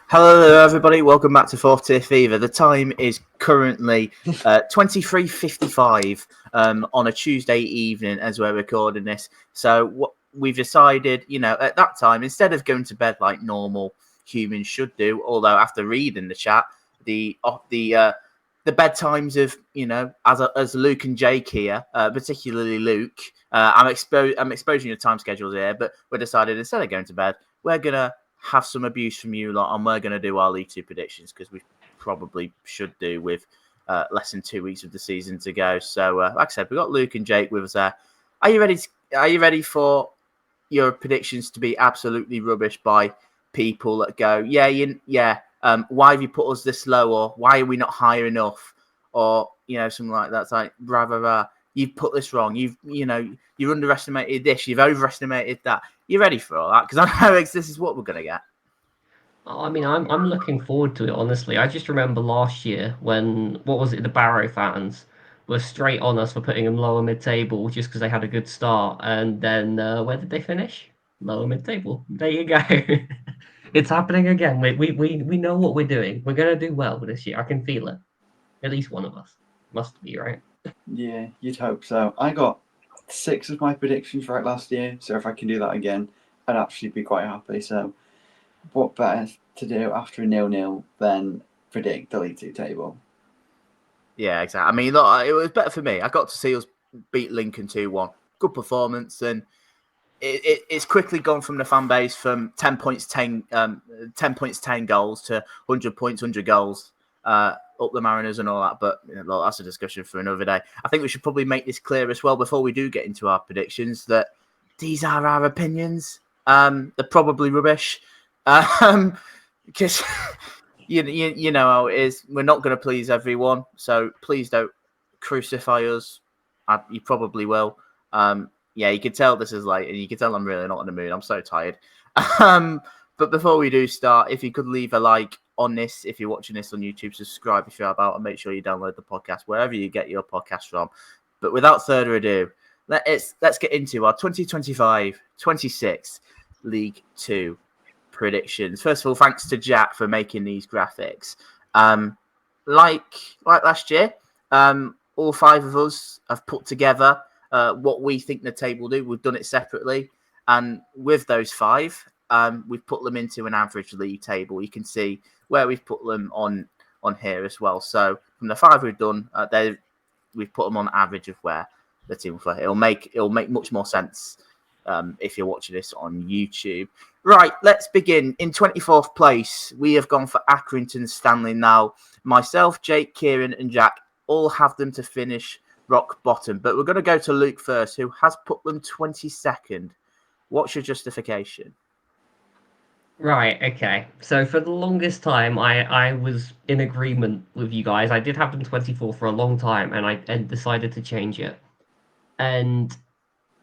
Hello, everybody. Welcome back to Fourth Tier Fever. The time is currently 23:55 on a Tuesday evening as we're recording this. So what we've decided, at that time, instead of going to bed like normal humans should do, although after reading the chat, the bedtimes of as Luke and Jake here, particularly Luke, I'm exposing your time schedules here, but we decided instead of going to bed, we're gonna have some abuse from you lot, and we're going to do our League Two predictions because we probably should do with less than 2 weeks of the season to go. So, like I said, we've got Luke and Jake with us there. Are you ready? Are you ready for your predictions to be absolutely rubbish by people that go, why have you put us this low, or why are we not high enough, or something like that? It's like, rah. You've put this wrong. You've underestimated this. You've overestimated that. You ready for all that? Because I know this is what we're going to get. I mean, I'm looking forward to it, honestly. I just remember last year when, what was it, the Barrow fans were straight on us for putting them lower mid-table just because they had a good start. And then where did they finish? Lower mid-table. There you go. It's happening again. We know what we're doing. We're going to do well this year. I can feel it. At least one of us. Must be, right? Yeah, you'd hope so. I got 6 of my predictions right last year, so if I can do that again, I'd actually be quite happy. So, what better to do after a 0-0 than predict the League Two table? Yeah, exactly. I mean, look, it was better for me. I got to see us beat Lincoln 2-1. Good performance, and it's quickly gone from the fan base from 10 points, 10 points, 10 goals to 100 points, 100 goals. Up the Mariners and all that, but look, that's a discussion for another day. I think we should probably make this clear as well before we do get into our predictions that these are our opinions. They're probably rubbish, because you know how it is. We're not going to please everyone, so please don't crucify us. You probably will. Yeah, you can tell this is late, and you can tell I'm really not in the mood. I'm so tired. But before we do start, if you could leave a like on this, if you're watching this on YouTube, subscribe if you're about, and make sure you download the podcast wherever you get your podcast from. But without further ado, let's get into our 2025-26 League Two predictions. First of all, thanks to Jack for making these graphics. Like last year, all 5 of us have put together what we think the table will do. We've done it separately, and with those 5, we've put them into an average league table. You can see where we've put them on here as well. So from the 5 we've done, we've put them on average of where the team will play. It'll make much more sense if you're watching this on YouTube. Right, let's begin. In 24th place, we have gone for Accrington Stanley now. Myself, Jake, Keiron, and Jack all have them to finish rock bottom. But we're going to go to Luke first, who has put them 22nd. What's your justification? Right, okay. So for the longest time, I was in agreement with you guys. I did have them 24 for a long time, and I decided to change it. And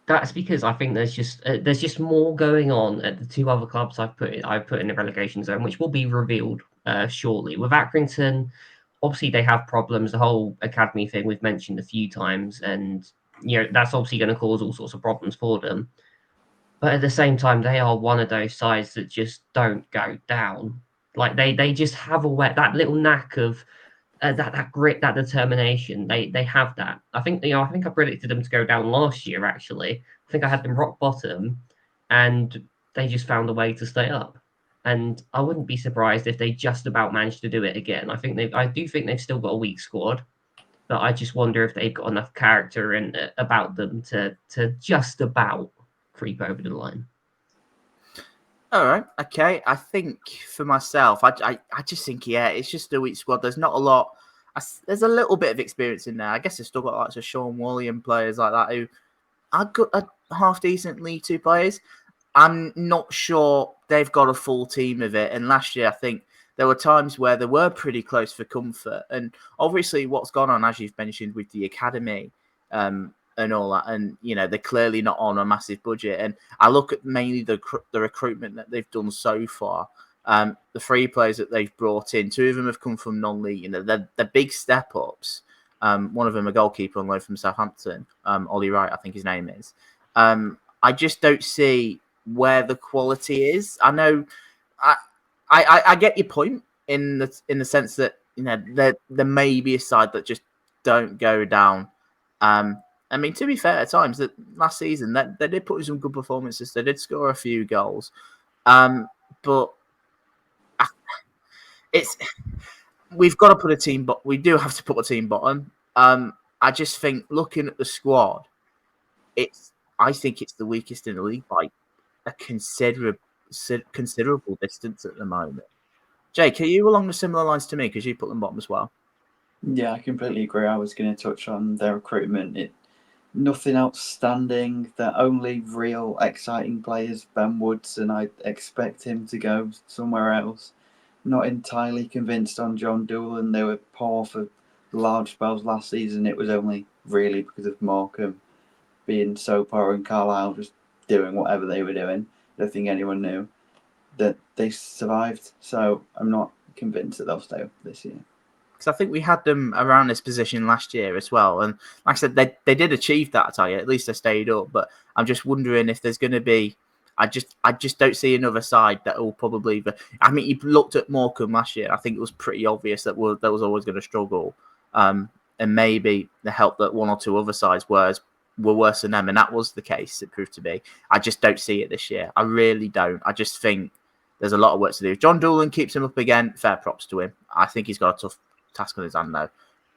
that's because I think there's just more going on at the 2 other clubs I've put in the relegation zone, which will be revealed shortly. With Accrington, obviously they have problems. The whole academy thing we've mentioned a few times, and that's obviously going to cause all sorts of problems for them. But at the same time, they are one of those sides that just don't go down. Like they just have that little knack of that grit, that determination. They have that. I think I think I predicted them to go down last year. Actually, I think I had them rock bottom, and they just found a way to stay up. And I wouldn't be surprised if they just about managed to do it again. I do think they've still got a weak squad, but I just wonder if they've got enough character and about them to just about creep over the line. All right, okay. I think for myself, I just think it's just a weak squad. There's not a lot. There's a little bit of experience in there. I guess they've still got lots of Sean Woolley and players like that who are good, half decent League Two players. I'm not sure they've got a full team of it. And last year, I think there were times where they were pretty close for comfort. And obviously, what's gone on, as you've mentioned, with the academy, and all that, and they're clearly not on a massive budget. And I look at mainly the recruitment that they've done so far. The 3 players that they've brought in, 2 of them have come from non-league. They're big step ups. One of them a goalkeeper on loan from Southampton, Ollie Wright, I think his name is. I just don't see where the quality is. I know I get your point in the sense that there may be a side that just don't go down. I mean, to be fair, at times that last season that they did put in some good performances. They did score a few goals, but we've got to put a team, but we do have to put a team bottom. I just think looking at the squad, I think it's the weakest in the league by a considerable distance at the moment. Jake, are you along the similar lines to me because you put them bottom as well? Yeah, I completely agree. I was going to touch on their recruitment. Nothing outstanding. The only real exciting player is Ben Woods, and I expect him to go somewhere else. Not entirely convinced on John Doolan. They were poor for large spells last season. It was only really because of Morecambe being so poor and Carlisle just doing whatever they were doing. I don't think anyone knew that they survived. So I'm not convinced that they'll stay up this year. Because I think we had them around this position last year as well. And like I said, they did achieve that, I tell you. At least they stayed up. But I'm just wondering if there's going to be... I just don't see another side that will probably... I mean, you looked at Morecambe last year. I think it was pretty obvious that was always going to struggle. And maybe the help that one or two other sides were worse than them. And that was the case, it proved to be. I just don't see it this year. I really don't. I just think there's a lot of work to do. If John Doolan keeps him up again, fair props to him. I think he's got a tough task on his hand, though,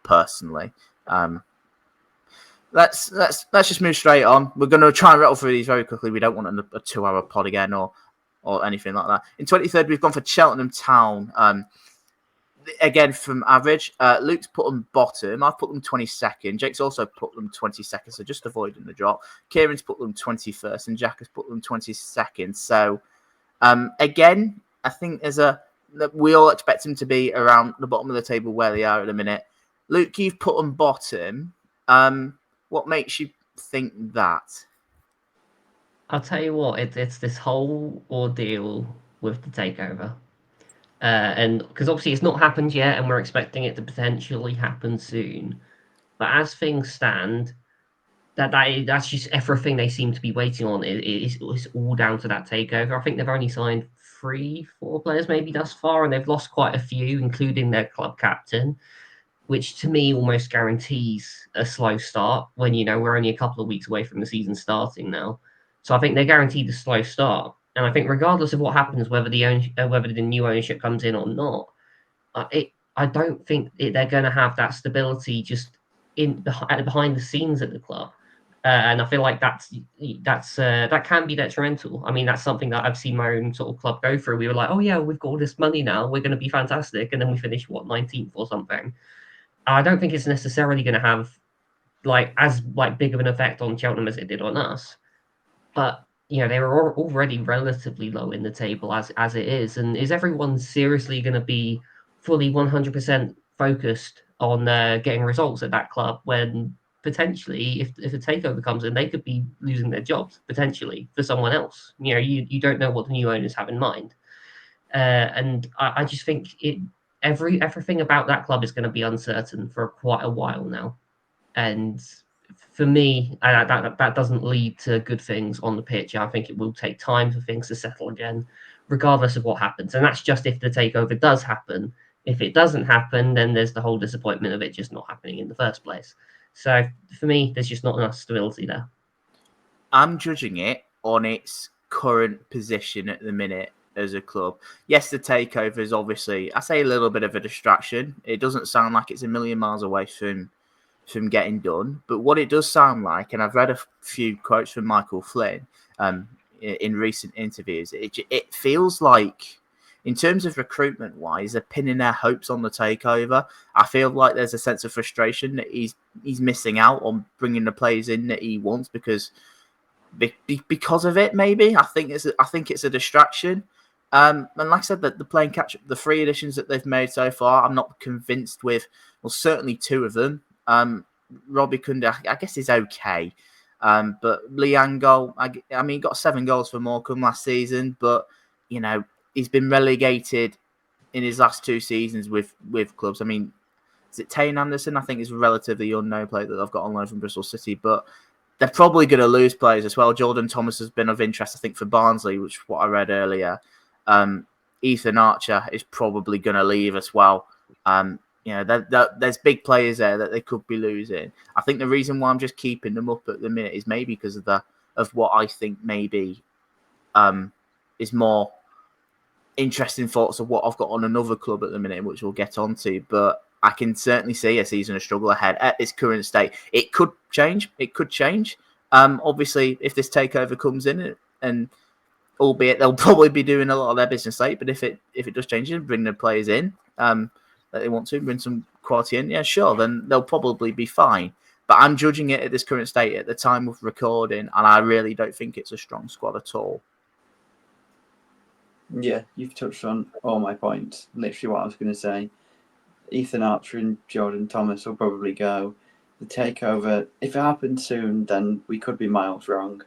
personally. Let's just move straight on. We're going to try and rattle through these very quickly. We don't want a 2-hour pod again or anything like that. In 23rd, we've gone for Cheltenham Town. Again, from average, Luke's put them bottom. I've put them 22nd. Jake's also put them 22nd, so just avoiding the drop. Keiron's put them 21st, and Jack has put them 22nd. So, again, I think we all expect them to be around the bottom of the table where they are at the minute. Luke, you've put them bottom. What makes you think that? I'll tell you what, it's this whole ordeal with the takeover. And because obviously it's not happened yet, and we're expecting it to potentially happen soon. But as things stand, that's just everything they seem to be waiting on. It's all down to that takeover. I think they've only signed 3-4 players maybe thus far, and they've lost quite a few, including their club captain, which to me almost guarantees a slow start when, we're only a couple of weeks away from the season starting now. So I think they're guaranteed a slow start. And I think regardless of what happens, whether the new ownership comes in or not, I don't think they're going to have that stability just behind the scenes at the club. And I feel like that can be detrimental. I mean, that's something that I've seen my own sort of club go through. We were like, oh yeah, we've got all this money now, we're going to be fantastic, and then we finish 19th or something. I don't think it's necessarily going to have as big of an effect on Cheltenham as it did on us, but they were already relatively low in the table as it is. And is everyone seriously going to be fully 100% focused on getting results at that club when potentially, if a takeover comes in, they could be losing their jobs potentially for someone else? You don't know what the new owners have in mind, and I just think everything about that club is going to be uncertain for quite a while now. And for me, that doesn't lead to good things on the pitch. I think it will take time for things to settle again, regardless of what happens. And that's just if the takeover does happen. If it doesn't happen, then there's the whole disappointment of it just not happening in the first place. So for me, there's just not enough stability there. I'm judging it on its current position at the minute as a club. Yes, the takeover is obviously, I say, a little bit of a distraction. It doesn't sound like it's a million miles away from getting done. But what it does sound like, and I've read a few quotes from Michael Flynn in recent interviews, it feels like, in terms of recruitment-wise, they're pinning their hopes on the takeover. I feel like there's a sense of frustration that he's missing out on bringing the players in that he wants because of it. Maybe I think it's a distraction. And like I said, the playing catch-up, the 3 additions that they've made so far, I'm not convinced with. Well, certainly 2 of them. Robbie Kunde, I guess, is okay. But Lee Angol, I mean, he got 7 goals for Morecambe last season, but he's been relegated in his last 2 seasons with clubs. I mean, is it Tane Anderson? I think is a relatively unknown player that I've got on loan from Bristol City, but they're probably going to lose players as well. Jordan Thomas has been of interest, I think, for Barnsley, which is what I read earlier. Ethan Archer is probably going to leave as well. There's big players there that they could be losing. I think the reason why I'm just keeping them up at the minute is maybe because of what I think maybe is more interesting thoughts of what I've got on another club at the minute, which we'll get onto. But I can certainly see a season of struggle ahead at its current state. It could change. Obviously, if this takeover comes in, and albeit they'll probably be doing a lot of their business late, but if it does change and bring the players in that they want to, bring some quality in, yeah, sure, then they'll probably be fine. But I'm judging it at this current state at the time of recording, and I really don't think it's a strong squad at all. Yeah, you've touched on all my points. Literally what I was going to say. Ethan Archer and Jordan Thomas will probably go. The takeover, if it happens soon, then we could be miles wrong.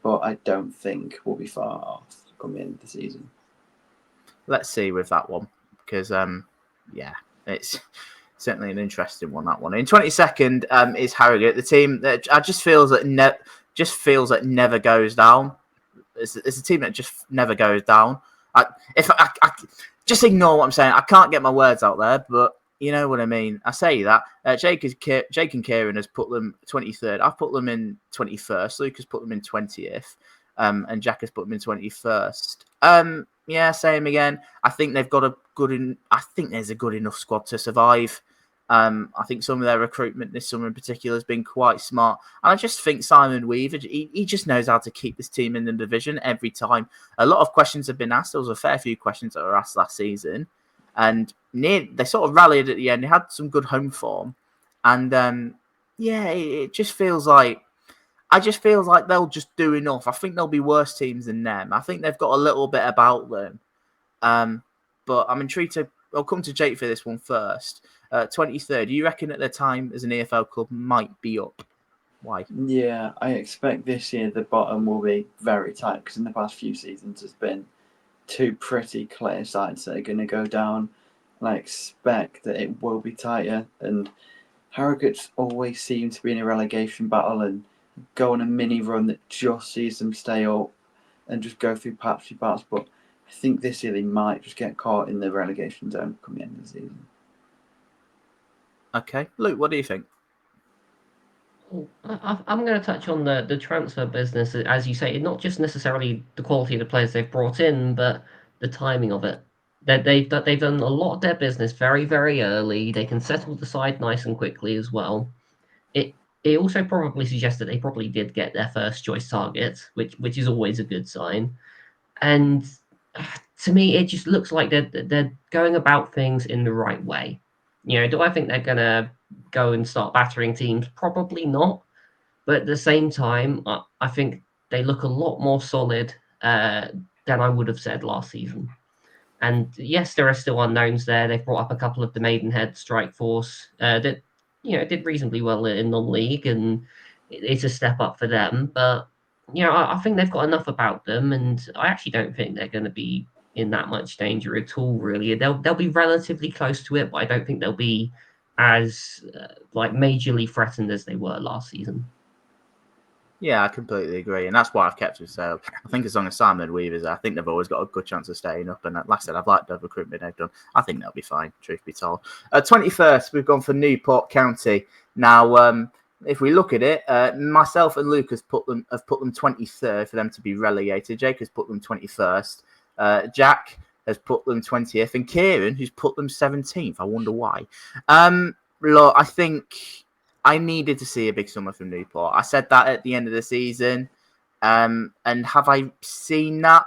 But I don't think we'll be far off coming into the season. Let's see with that one. Because, it's certainly an interesting one, that one. In 22nd is Harrogate, the team that just feels that never goes down. It's a team that just never goes down. I just ignore what I'm saying. I can't get my words out there, but you know what I mean. I say that. Jake and Keiron has put them 23rd. I've put them in 21st. Luke has put them in 20th. And Jack has put them in 21st. Same again. I think they've got I think there's a good enough squad to survive. I think some of their recruitment this summer in particular has been quite smart. And I just think Simon Weaver, he just knows how to keep this team in the division every time. A lot of questions have been asked. There was a fair few questions that were asked last season. And they sort of rallied at the end. They had some good home form. And, it just feels like... I just feel like they'll just do enough. I think there'll be worse teams than them. I think they've got a little bit about them. But I'm intrigued I'll come to Jake for this one first. 23rd, do you reckon at the time as an EFL club might be up? Why? Yeah, I expect this year the bottom will be very tight because in the past few seasons there's been two pretty clear sides that are going to go down. And I expect that it will be tighter. And Harrogate's always seem to be in a relegation battle and go on a mini run that just sees them stay up and just go through patchy parts. But I think this year they might just get caught in the relegation zone come the end of the season. Okay. Luke, what do you think? I'm going to touch on the transfer business, as you say, not just necessarily the quality of the players they've brought in, but the timing of it. They've done a lot of their business very, very early. They can settle the side nice and quickly as well. It also probably suggests that they probably did get their first choice target, which is always a good sign. And to me, it just looks like they're going about things in the right way. Do I think they're going to go and start battering teams? Probably not. But at the same time, I think they look a lot more solid than I would have said last season. And yes, there are still unknowns there. They've brought up a couple of the Maidenhead strike force that did reasonably well in non-league, and it's a step up for them. But I think they've got enough about them, and I actually don't think they're going to be in that much danger at all. Really, they'll be relatively close to it, but I don't think they'll be as majorly threatened as they were last season. Yeah, I completely agree, and that's why I've kept with Sale. I think as long as Simon Weaver's there, I think they've always got a good chance of staying up. And like I said, I've liked the recruitment they've done. I think they'll be fine, truth be told. 21st, we've gone for Newport County. Now, if we look at it, myself and Luke have put them 23rd for them to be relegated. Jake has put them 21st. Jack has put them 20th, and Keiron, who's put them 17th. I wonder why. Look, I think I needed to see a big summer from Newport. I said that at the end of the season. And have I seen that?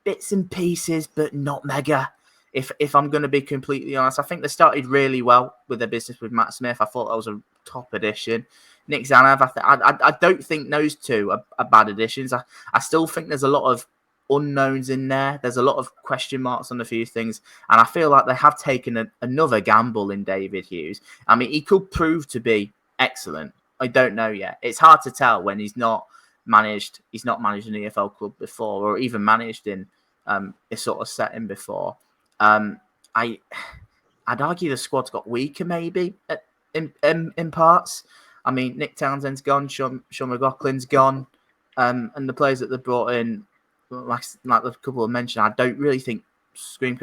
Bits and pieces, but not mega. If I'm going to be completely honest, I think they started really well with their business with Matt Smith. I thought that was a top addition. Nick Zanav, I don't think those two are bad additions. I still think there's a lot of unknowns in there. There's a lot of question marks on a few things, and I feel like they have taken another gamble in David Hughes. I mean, he could prove to be excellent. I don't know yet. It's hard to tell when he's not managed an EFL club before, or even managed in this sort of setting before. I'd argue the squad's got weaker maybe in parts. I mean, Nick Townsend's gone, Sean McLaughlin's gone, and the players that they brought in, like the couple of mentioned, I don't really think screen.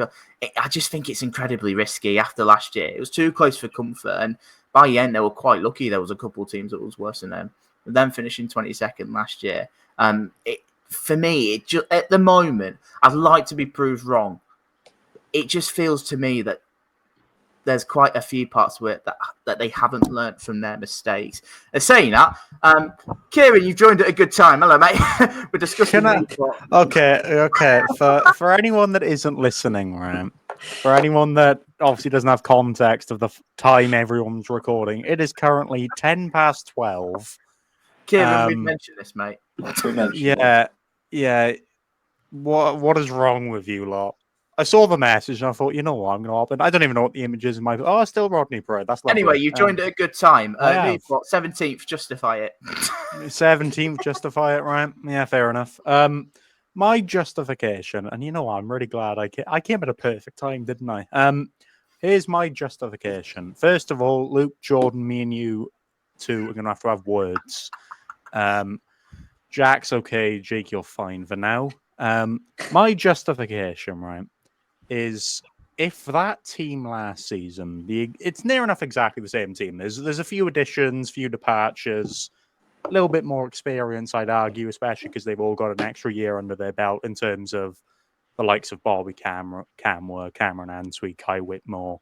I just think it's incredibly risky after last year. It was too close for comfort, and by the end, they were quite lucky. There was a couple of teams that was worse than them. But then finishing 22nd last year, for me, at the moment, I'd like to be proved wrong. It just feels to me that there's quite a few parts of it that they haven't learnt from their mistakes. Saying that, Keiron, you've joined at a good time. Hello, mate. We're discussing. Okay. For anyone that isn't listening, right? For anyone that obviously doesn't have context of the time everyone's recording, it is currently 12:10. Keiron, we've mentioned this, mate. Yeah. What is wrong with you lot? I saw the message and I thought, you know what, I'm going to open. I don't even know what the image is in my. Oh, still Rodney Parade. That's lovely. Anyway, you joined at a good time. I 17th, justify it. 17th, justify it, right? Yeah, fair enough. My justification, and you know what, I'm really glad I came at a perfect time, didn't I? Here's my justification. First of all, Luke, Jordan, me and you two are going to have words. Jack's okay. Jake, you're fine for now. My justification, right, is if that team last season, it's near enough exactly the same team. There's a few additions, few departures, a little bit more experience, I'd argue, especially because they've all got an extra year under their belt in terms of the likes of Bobby Cameron Answe, Kai Whitmore,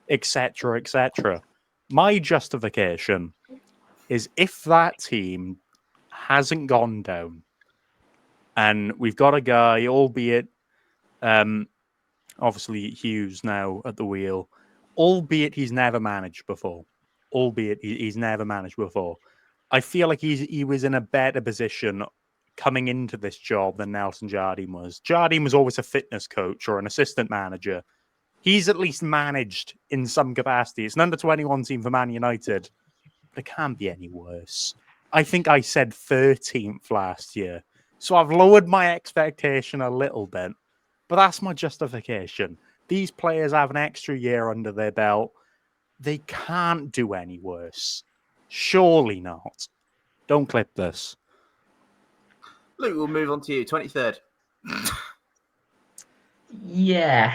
etc., etc. My justification is if that team hasn't gone down, and we've got a guy, albeit obviously Hughes now at the wheel, albeit he's never managed before. I feel like he was in a better position coming into this job than Nelson Jardine was. Jardine was always a fitness coach or an assistant manager. He's at least managed in some capacity. It's an under-21 team for Man United. But it can't be any worse. I think I said 13th last year. So I've lowered my expectation a little bit. But that's my justification. These players have an extra year under their belt. They can't do any worse. Surely not. Don't clip this. Luke, we'll move on to you. 23rd. Yeah.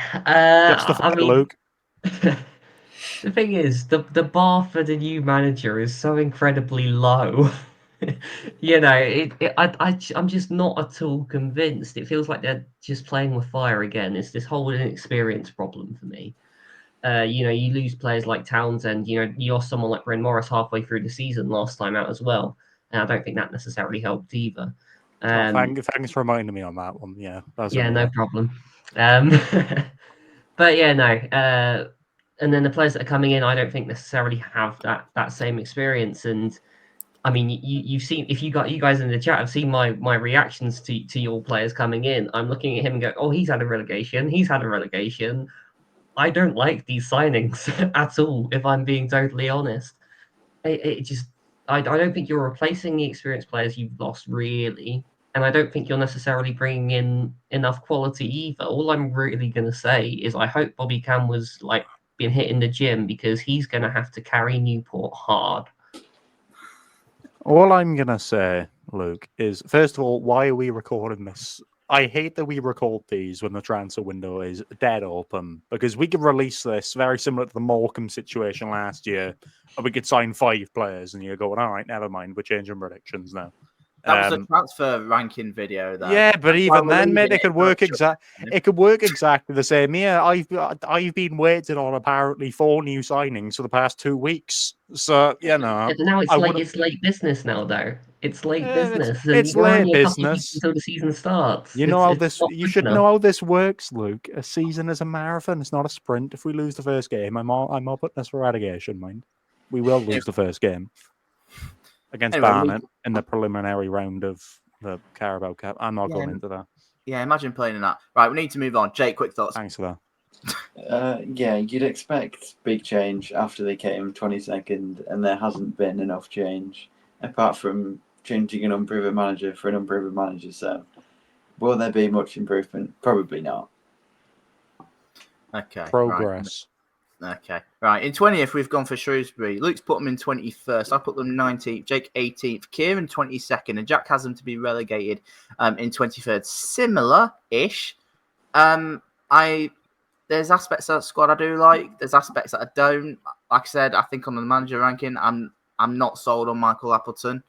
Justify it, Luke. The thing is, the bar for the new manager is so incredibly low. I'm just not at all convinced. It feels like they're just playing with fire again. It's this whole inexperience problem for me. You lose players like Townsend. You lost someone like Bryn Morris halfway through the season last time out as well, and I don't think that necessarily helped either. Thanks for reminding me on that one. Yeah, no problem. But yeah, no. And then the players that are coming in, I don't think necessarily have that same experience. And I mean, you've seen, if you guys in the chat have seen my reactions to your players coming in, I'm looking at him and go, oh, he's had a relegation. I don't like these signings at all, if I'm being totally honest. I don't think you're replacing the experienced players you've lost, really. And I don't think you're necessarily bringing in enough quality either. All I'm really going to say is I hope Bobby Cam was being hit in the gym, because he's going to have to carry Newport hard. All I'm going to say, Luke, is first of all, why are we recording this? I hate that we record these when the transfer window is dead open, because we could release this very similar to the Morecambe situation last year, and we could sign 5 players, and you're going, all right, never mind, we're changing predictions now. That was a transfer ranking video, though. Yeah, but even then, mate, it could work exactly the same. Yeah, I've been waiting on apparently 4 new signings for the past 2 weeks. So now it's late business now, though. It's late business. It's late business until the season starts. You should know how this works, Luke. A season is a marathon. It's not a sprint. If we lose the first game, I'm all putting us for relegation, mind. We will lose the first game against Barnet in the preliminary round of the Carabao Cup. I'm not going into that. Yeah, imagine playing in that. Right, we need to move on. Jake, quick thoughts. Thanks for that. You'd expect big change after they came 22nd, and there hasn't been enough change, apart from changing an unproven manager for an unproven manager. So, will there be much improvement? Probably not. Okay. Progress. Okay. Right. In 20th, we've gone for Shrewsbury. Luke's put them in 21st. I put them 19th. Jake 18th. Keiron 22nd. And Jack has them to be relegated in 23rd. Similar-ish. There's aspects of that squad I do like. There's aspects that I don't. Like I said, I think on the manager ranking, I'm not sold on Michael Appleton.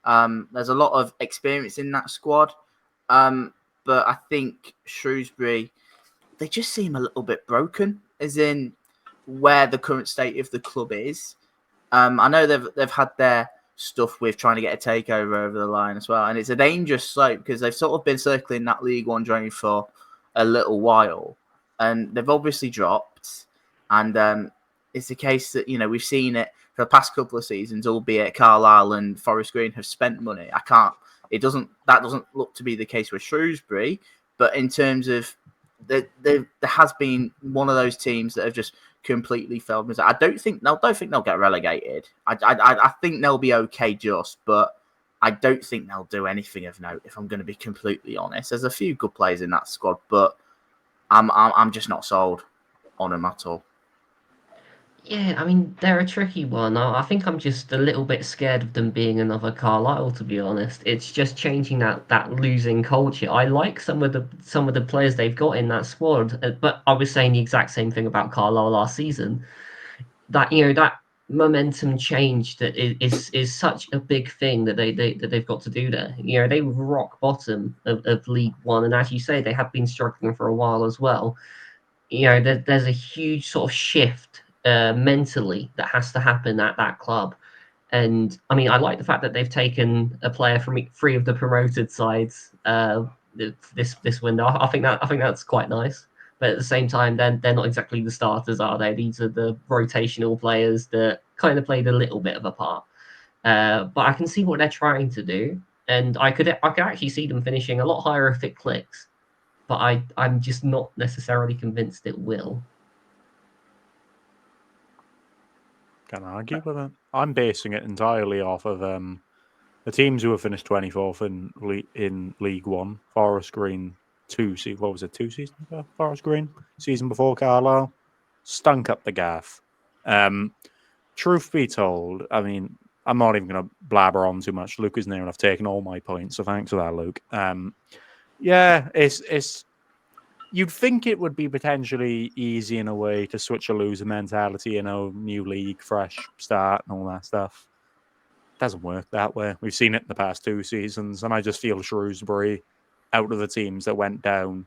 There's a lot of experience in that squad, but I think Shrewsbury, they just seem a little bit broken, as in where the current state of the club is. I know they've had their stuff with trying to get a takeover over the line as well, and it's a dangerous slope because they've sort of been circling that League One drain for a little while, and they've obviously dropped. And it's the case that we've seen it for the past couple of seasons, albeit Carlisle and Forest Green have spent money. That doesn't look to be the case with Shrewsbury, but in terms of there has been one of those teams that have just completely failed. I don't think they'll get relegated. I think they'll be okay, but I don't think they'll do anything of note. If I'm going to be completely honest, there's a few good players in that squad, but I'm just not sold on them at all. Yeah, I mean, they're a tricky one. I think I'm just a little bit scared of them being another Carlisle, to be honest. It's just changing that losing culture. I like some of the players they've got in that squad, but I was saying the exact same thing about Carlisle last season. That that momentum change that is such a big thing that they've got to do there. They were rock bottom of League One, and as you say, they have been struggling for a while as well. There's a huge sort of shift mentally that has to happen at that club. And I mean, I like the fact that they've taken a player from 3 of the promoted sides this window. I think that's quite nice. But at the same time, then they're not exactly the starters, are they? These are the rotational players that kind of played a little bit of a part. But I can see what they're trying to do, and I could actually see them finishing a lot higher if it clicks. But I'm just not necessarily convinced it will. Can't argue with it. I'm basing it entirely off of the teams who have finished 24th in League One. Forest Green, 2 seasons ago? Forest Green, season before Carlisle, stunk up the gaff. Truth be told, I mean, I'm not even going to blabber on too much. Luke is near enough taken all my points, so thanks for that, Luke. Yeah, it's. You'd think it would be potentially easy in a way to switch a loser mentality, new league, fresh start, and all that stuff. Doesn't work that way. We've seen it in the past 2 seasons, and I just feel Shrewsbury, out of the teams that went down,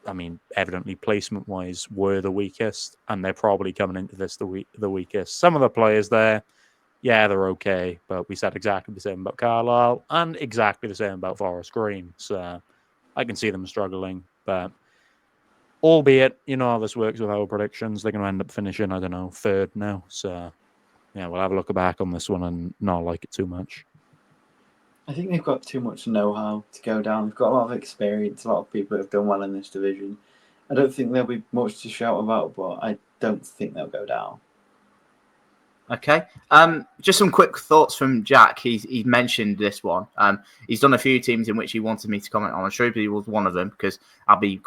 I mean, evidently placement-wise, were the weakest, and they're probably coming into this the weakest. Some of the players there, yeah, they're okay, but we said exactly the same about Carlisle and exactly the same about Forest Green. So I can see them struggling, but albeit, how this works with our predictions, they're going to end up finishing, I don't know, 3rd now. So, yeah, we'll have a look back on this one and not like it too much. I think they've got too much know-how to go down. They've got a lot of experience, a lot of people have done well in this division. I don't think there'll be much to shout about, but I don't think they'll go down. Okay. Just some quick thoughts from Jack. He mentioned this one. He's done a few teams in which he wanted me to comment on. Shrewsbury was one of them because I'll be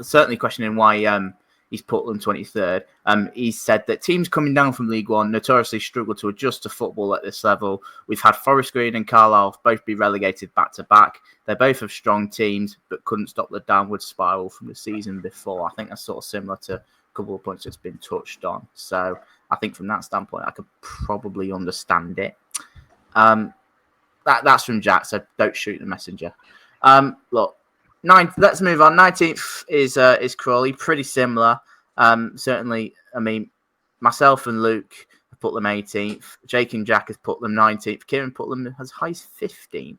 certainly questioning why he's put them 23rd. He said that teams coming down from League One notoriously struggle to adjust to football at this level. We've had Forest Green and Carlisle both be relegated back-to-back. They both have strong teams, but couldn't stop the downward spiral from the season before. I think that's sort of similar to a couple of points that's been touched on. So I think from that standpoint, I could probably understand it. That's from Jack, so don't shoot the messenger. Look, let's move on. 19th is Crawley, pretty similar. Certainly, I mean, myself and Luke have put them 18th. Jake and Jack has put them 19th. Keiron put them as high as 15th.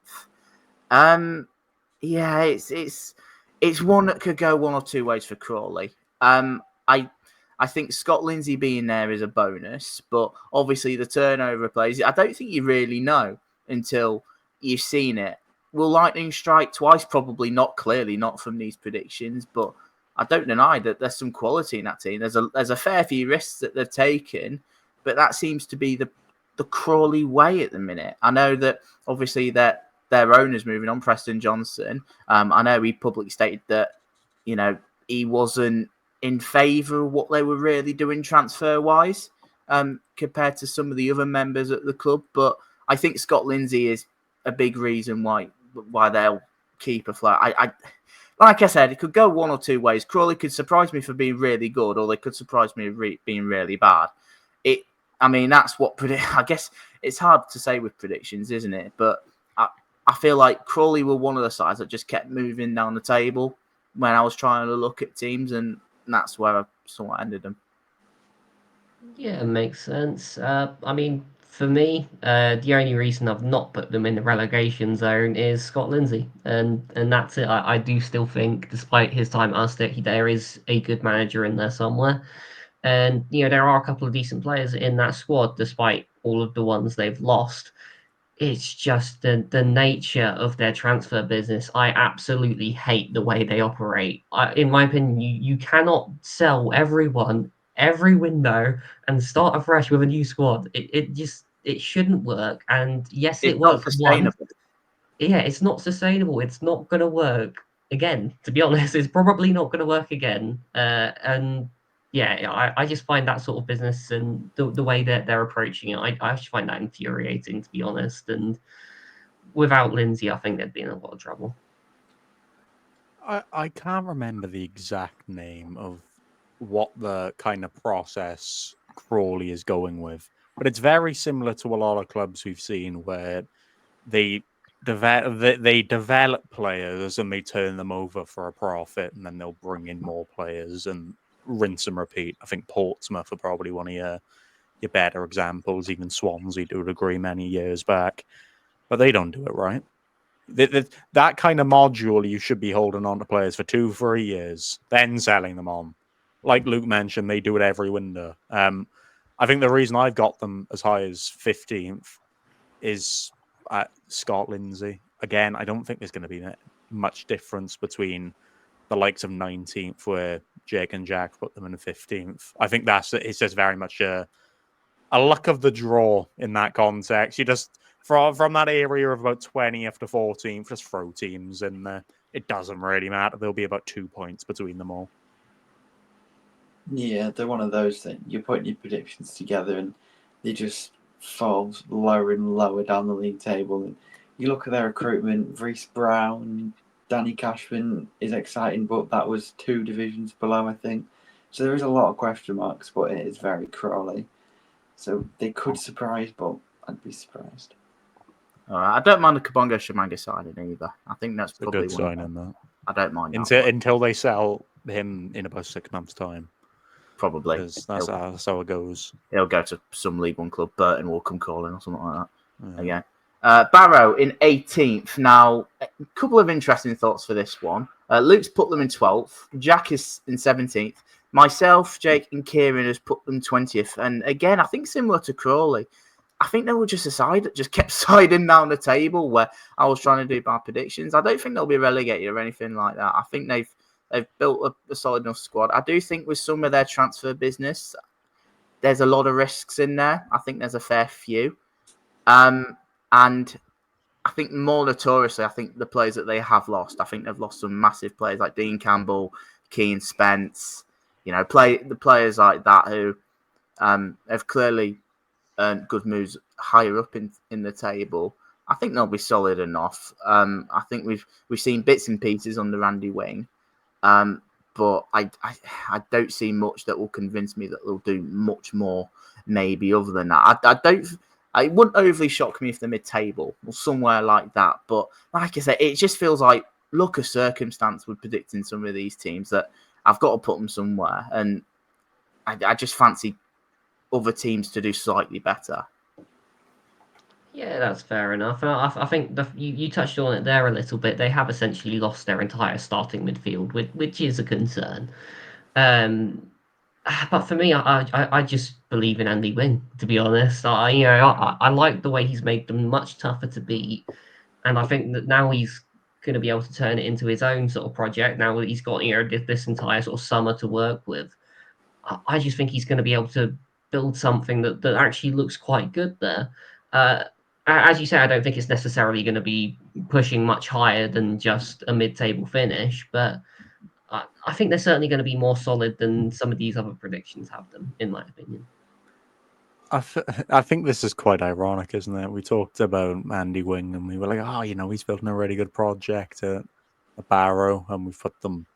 Yeah, it's one that could go one or two ways for Crawley. I think Scott Lindsay being there is a bonus, but obviously the turnover plays, I don't think you really know until you've seen it. Will lightning strike twice? Probably not, clearly not from these predictions, but I don't deny that there's some quality in that team. There's a fair few risks that they've taken, but that seems to be the Crawley way at the minute. I know that obviously their owner's moving on, Preston Johnson. I know he publicly stated that, he wasn't in favour of what they were really doing transfer-wise compared to some of the other members at the club. But I think Scott Lindsay is a big reason why they'll keep afloat. like I said, it could go one or two ways. Crawley could surprise me for being really good, or they could surprise me being really bad. That's what I guess it's hard to say with predictions, isn't it? But I feel like Crawley were one of the sides that just kept moving down the table when I was trying to look at teams, and that's where I somewhat ended them. Yeah, makes sense. For me, the only reason I've not put them in the relegation zone is Scott Lindsay, and that's it. I do still think, despite his time at Ustic, there is a good manager in there somewhere, and there are a couple of decent players in that squad, despite all of the ones they've lost. It's just the nature of their transfer business. I absolutely hate the way they operate. In my opinion, you cannot sell everyone every window and start afresh with a new squad. It shouldn't work. And yes, it It's not worked once. sustainable. Yeah, it's not sustainable. It's not going to work again. To be honest, it's probably not going to work again. And yeah, I just find that sort of business and the way that they're approaching it, I just find that infuriating, to be honest. And without Lindsay, I think they'd be in a lot of trouble. I can't remember the exact name of what the kind of process Crawley is going with, but it's very similar to a lot of clubs we've seen where they develop players and they turn them over for a profit, and then they'll bring in more players and rinse and repeat. I think Portsmouth are probably one of your better examples. Even Swansea to a degree many years back, but they don't do it right. That kind of module, you should be holding on to players for 2-3 years, then selling them on. Like Luke mentioned, they do it every window. I think the reason I've got them as high as 15th is Scott Lindsay. Again, I don't think there's going to be much difference between the likes of 19th, where Jake and Jack put them in 15th. I think it's just very much a luck of the draw in that context. You just from that area of about 20th to 14th, just throw teams in there. It doesn't really matter. There'll be about 2 points between them all. Yeah, they're one of those that you're putting your predictions together and they just fall lower and lower down the league table. And you look at their recruitment, Reece Brown, Danny Cashman is exciting, but that was 2 divisions below, I think. So there is a lot of question marks, but it is very Crawley. So they could surprise, but I'd be surprised. I don't mind the Kabongo Shamanga signing either. I think that's probably a good signing, that. I don't mind until they sell him in about 6 months' time. Probably. That's how it goes. He'll go to some League One club. Burton will come calling or something like that. Again. Barrow in 18th. Now, a couple of interesting thoughts for this one. Luke's put them in 12th. Jack is in 17th. Myself, Jake, and Keiron has put them 20th. And again, I think similar to Crawley, I think they were just a side that just kept sliding down the table where I was trying to do bad predictions. I don't think they'll be relegated or anything like that. I think they've built a solid enough squad. I do think with some of their transfer business, there's a lot of risks in there. I think there's a fair few. And I think more notoriously, I think the players that they have lost, I think they've lost some massive players like Dean Campbell, Keane Spence, the players like that who have clearly earned good moves higher up in the table. I think they'll be solid enough. I think we've seen bits and pieces under Andy Wing, but I don't see much that will convince me that they'll do much more. Maybe other than that, it wouldn't overly shock me if they're mid-table or somewhere like that. But like I said, it just feels like luck of circumstance with predicting some of these teams that I've got to put them somewhere, and I just fancy other teams to do slightly better. Yeah, that's fair enough. And I think you touched on it there a little bit. They have essentially lost their entire starting midfield, which is a concern. But for me, I just believe in Andy Wing, to be honest. I like the way he's made them much tougher to beat, and I think that now he's going to be able to turn it into his own sort of project. Now that he's got this entire sort of summer to work with, I just think he's going to be able to build something that actually looks quite good there. As you say, I don't think it's necessarily going to be pushing much higher than just a mid-table finish, but I think they're certainly going to be more solid than some of these other predictions have them, in my opinion. I think this is quite ironic, isn't it? We talked about Andy Wing and we were like, he's building a really good project. a Barrow, and we've put them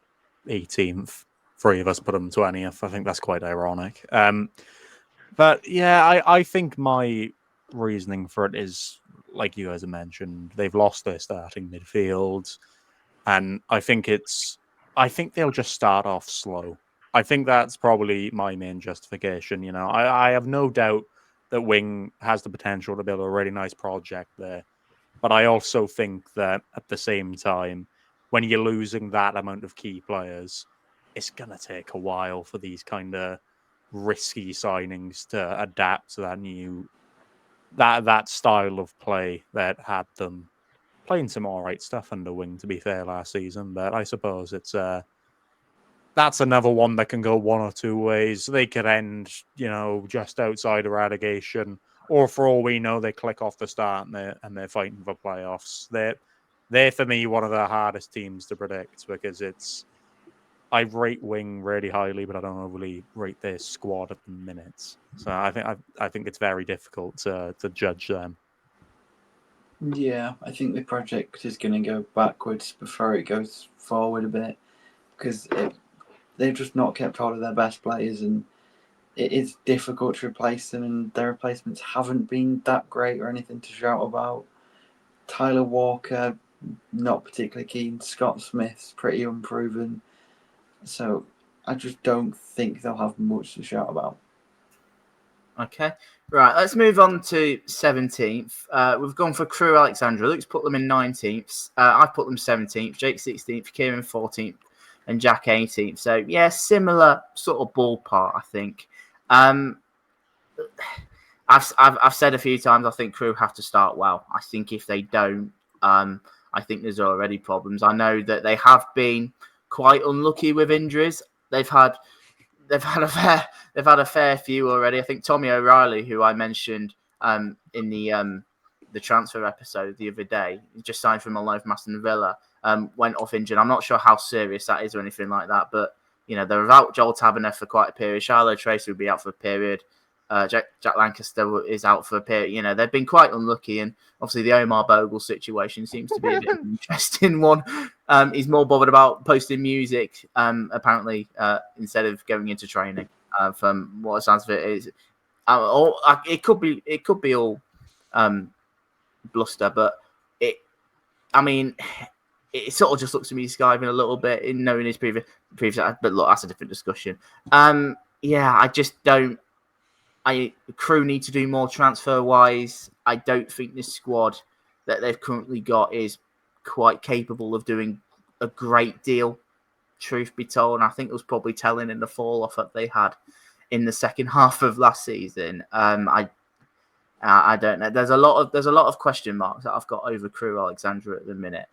18th. 3 of us put them 20th. I think that's quite ironic. But yeah, I think my reasoning for it is, like you guys have mentioned, they've lost their starting midfield, and I think they'll just start off slow. I think that's probably my main justification. I have no doubt that Wing has the potential to build a really nice project there, but I also think that at the same time, when you're losing that amount of key players, it's gonna take a while for these kind of risky signings to adapt to that style of play that had them playing some all right stuff under Wing, to be fair, last season. But I suppose that's another one that can go one or two ways. They could end, just outside of relegation, or for all we know, they click off the start and they're fighting for playoffs. They're for me one of the hardest teams to predict, because I rate Wing really highly, but I don't overly rate their squad at the minute. So I think it's very difficult to judge them. Yeah, I think the project is going to go backwards before it goes forward a bit, because they've just not kept hold of their best players, and it is difficult to replace them, and their replacements haven't been that great or anything to shout about. Tyler Walker, not particularly keen. Scott Smith's pretty unproven. So I just don't think they'll have much to shout about. Okay, right. Let's move on to 17th. We've gone for Crew Alexandra. Luke's put them in 19th. I've put them 17th. Jake 16th. Keiron 14th. And Jack 18th. So yeah, similar sort of ballpark, I think. I've said a few times, I think Crew have to start well. I think if they don't, I think there's already problems. I know that they have been quite unlucky with injuries. They've had a fair few already. I think Tommy O'Reilly, who I mentioned in the transfer episode the other day, just signed from a loan from Aston Villa, went off injured. I'm not sure how serious that is or anything like that, but they're without Joel Taverner for quite a period. Charlo Tracy will be out for a period. Jack Lancaster is out for a period. They've been quite unlucky, and obviously the Omar Bogle situation seems to be a bit of an interesting one. He's more bothered about posting music, apparently, instead of going into training. From what it sounds of it is, it could be all bluster, but it sort of just looks to me skiving a little bit in knowing his previous. But look, that's a different discussion. I just don't. Crew need to do more transfer wise. I don't think this squad that they've currently got is quite capable of doing a great deal, truth be told. And I think it was probably telling in the fall off that they had in the second half of last season. I don't know. There's a lot of question marks that I've got over Crew Alexandra at the minute.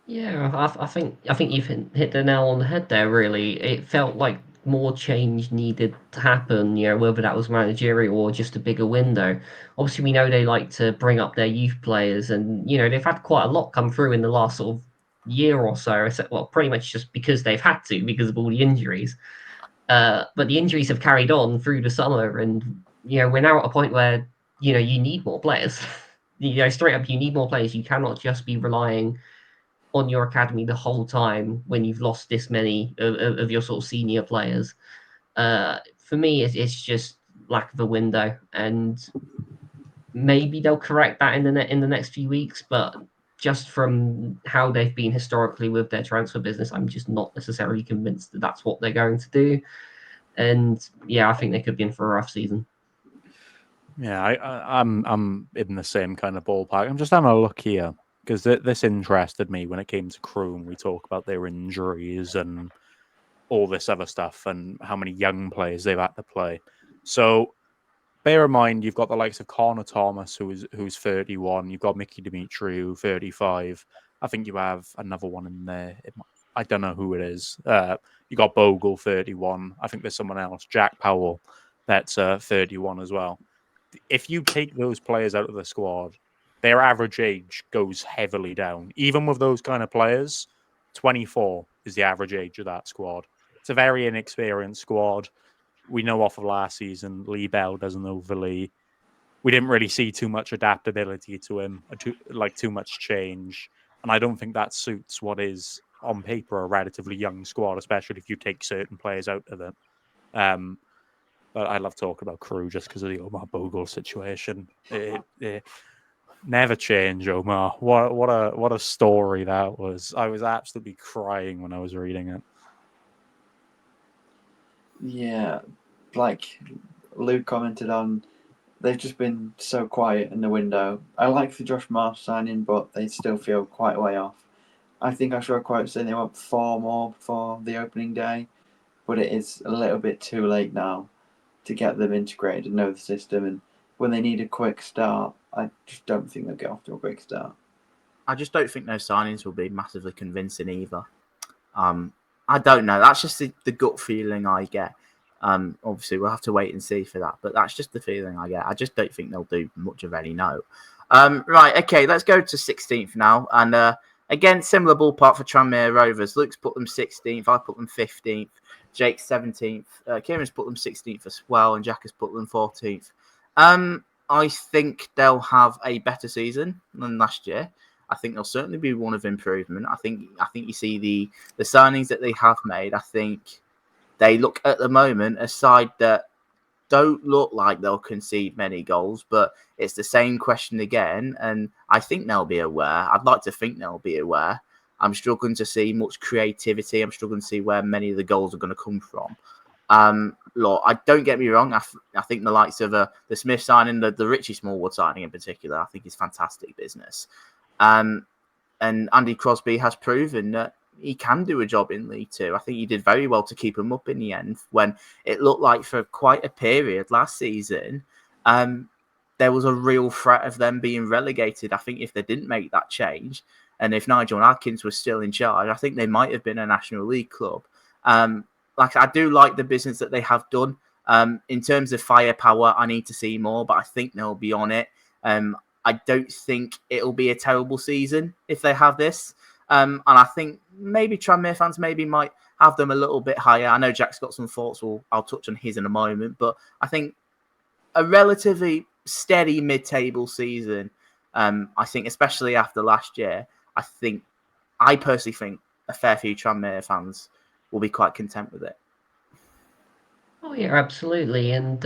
Yeah, I think you've hit the nail on the head there. Really, it felt like more change needed to happen. Whether that was managerial or just a bigger window. Obviously, we know they like to bring up their youth players, and they've had quite a lot come through in the last sort of year or so. Well, pretty much just because they've had to, because of all the injuries. But the injuries have carried on through the summer, and we're now at a point where you need more players. Straight up, you need more players. You cannot just be relying on your academy the whole time when you've lost this many of your sort of senior players. For me, it's just lack of a window, and maybe they'll correct that in the next few weeks. But just from how they've been historically with their transfer business, I'm just not necessarily convinced that that's what they're going to do. And yeah, I think they could be in for a rough season. Yeah, I'm in the same kind of ballpark. I'm just having a look here, because this interested me when it came to Crew, and we talk about their injuries and all this other stuff and how many young players they've had to play. So bear in mind, you've got the likes of Connor Thomas, who's 31. You've got Mickey Dimitriou, 35. I think you have another one in there. I don't know who it is. You got Bogle, 31. I think there's someone else, Jack Powell, that's 31 as well. If you take those players out of the squad, their average age goes heavily down. Even with those kind of players, 24 is the average age of that squad. It's a very inexperienced squad. We know off of last season, Lee Bell doesn't overly. We didn't really see too much adaptability to him, too much change. And I don't think that suits what is, on paper, a relatively young squad, especially if you take certain players out of it. But I love talking about Crew just because of the Omar Bogle situation. It never change, Omar. What a story that was. I was absolutely crying when I was reading it. Yeah, like Luke commented on, they've just been so quiet in the window. I like the Josh Marsh signing, but they still feel quite a way off. I think I saw a quote saying they want 4 more for the opening day, but it is a little bit too late now to get them integrated and know the system. And when they need a quick start, I just don't think they'll get off to a quick start. I just don't think those signings will be massively convincing either. I don't know. That's just the gut feeling I get. Obviously, we'll have to wait and see for that, but that's just the feeling I get. I just don't think they'll do much of any note. Right, okay, let's go to 16th now. And again, similar ballpark for Tranmere Rovers. Luke's put them 16th. I put them 15th. Jake's 17th. Keiron's put them 16th as well, and Jack has put them 14th. I think they'll have a better season than last year. I think they'll certainly be one of improvement. I think you see the signings that they have made. I think they look at the moment a side that don't look like they'll concede many goals, but it's the same question again. And I think they'll be aware. I'd like to think they'll be aware. I'm struggling to see much creativity. I'm struggling to see where many of the goals are going to come from. Look, I don't get me wrong. I think the likes of the Smith signing, the Richie Smallwood signing in particular, I think is fantastic business. And Andy Crosby has proven that he can do a job in League Two. I think he did very well to keep him up in the end when it looked like for quite a period last season, there was a real threat of them being relegated. I think if they didn't make that change and if Nigel Adkins was still in charge, I think they might have been a National League club. I do like the business that they have done. In terms of firepower, I need to see more, but I think they'll be on it. I don't think it'll be a terrible season if they have this. And I think maybe Tranmere fans might have them a little bit higher. I know Jack's got some thoughts. I'll touch on his in a moment. But I think a relatively steady mid-table season, I think, especially after last year, I personally think a fair few Tranmere fans will be quite content with it. Oh yeah, absolutely. And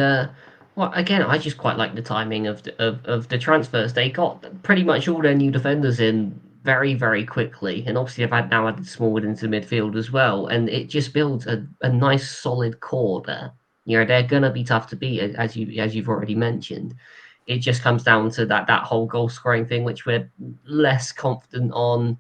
well, again, I just quite like the timing of the transfers. They got pretty much all their new defenders in very, very quickly, and obviously they've now added Smallwood into midfield as well, and it just builds a nice solid core there. You know, they're gonna be tough to beat, as you've already mentioned. It just comes down to that whole goal scoring thing, which we're less confident on.